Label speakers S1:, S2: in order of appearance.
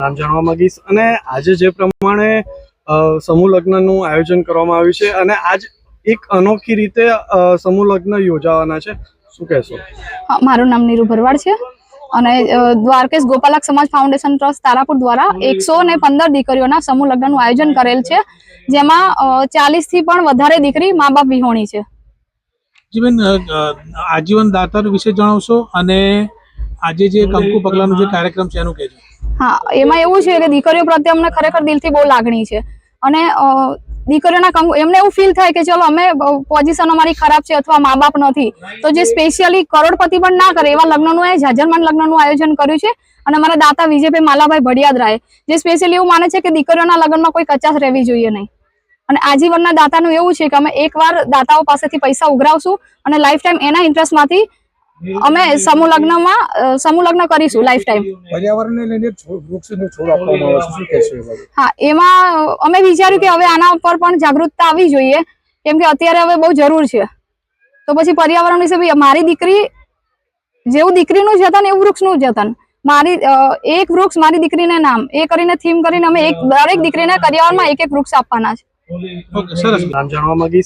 S1: નામ જાણવા માંગીશ અને આજે જે પ્રમાણે સમૂહ લગ્નનું આયોજન કરવામાં આવ્યું છે અને આજ એક અનોખી રીતે સમૂહ લગ્ન યોજાવાના છે, શું કહેશો?
S2: મારું નામ નીરુ ભરવાડ છે અને દ્વારકેશ ગોપાલક સમાજ ફાઉન્ડેશન ટ્રસ્ટ તારાપુર દ્વારા 115 દીકરીઓના સમૂહ લગ્નનું આયોજન કરેલ છે, જેમાં 40 થી પણ વધારે દીકરી મા બાપ વિહોણી છે.
S3: જીવન આજીવન દાતર વિશે જણાવશો અને આજે જે કંકુ પગલાનો જે કાર્યક્રમ છે એનું કહેજો.
S2: હા, એમાં એવું છે કે દીકરીઓ પ્રત્યે અમને ખરેખર દિલથી બહુ લાગણી છે અને દીકરીઓના કંકુ એમને એવું ફીલ થાય કે ચલો અમે પોઝિશન અમારી ખરાબ છે અથવા મા બાપ નથી, તો જે સ્પેશિયલી કરોડપતિ પણ ના કરે એવા લગ્નનું જાજરમાન લગ્નનું આયોજન કર્યું છે. અને અમારા દાતા વિજયભાઈ માલાભાઈ ભડિયાદ રાય જે સ્પેશિયલી એવું માને છે કે દીકરીઓના લગ્નમાં કોઈ કચાશ રહેવી જોઈએ નહીં. અને આજીવનના દાતાનું એવું છે કે અમે એકવાર દાતાઓ પાસેથી પૈસા ઉઘરાવશું અને લાઈફ ટાઈમ એના ઇન્ટરેસ્ટમાંથી અમે સમૂહ લગ્ન કરીશું લાઈફ ટાઈમ.
S4: પર્યાવરણને લઈને વૃક્ષને છોડ આપવામાં આવે છે, શું કહેશો?
S2: હા, એમાં અમે વિચાર્યું કે હવે આના ઉપર પણ જાગૃતતા આવવી જોઈએ, કેમ કે અત્યારે હવે બહુ જરૂર છે. તો પછી પર્યાવરણ વિશે બી મારી દીકરી જેવું દીકરીનું જતન એવું વૃક્ષનું જતન, મારી એક વૃક્ષ મારી દીકરીને નામ એ કરીને થીમ કરીને અમે દરેક દીકરીને કરિયાવરમાં એક વૃક્ષ આપવાના છે.
S3: ઓકે, સરસ.
S1: નામ જાણવા માંગીશ